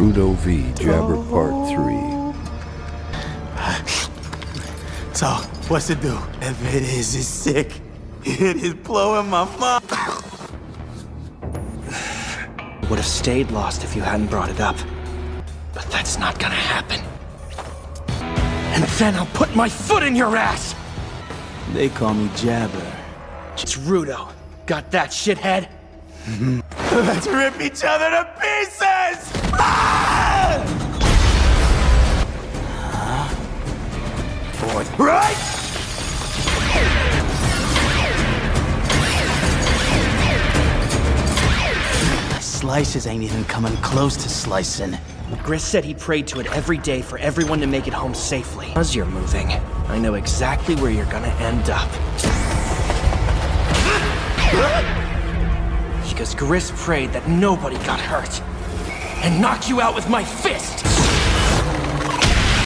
Rudo V. Jabber Part 3. So, what's it do? If it is, it's sick. It is blowing my mind. Would have stayed lost if you hadn't brought it up. But that's not gonna happen. And then I'll put my foot in your ass! They call me Jabber. It's Rudo. Got that, shithead? Let's rip each other to pieces! Ah! Forth, right? Slices ain't even coming close to slicing. Gris said he prayed to it every day for everyone to make it home safely. As you're moving, I know exactly where you're gonna end up. Because Gris prayed that nobody got hurt. And knocked you out with my fist!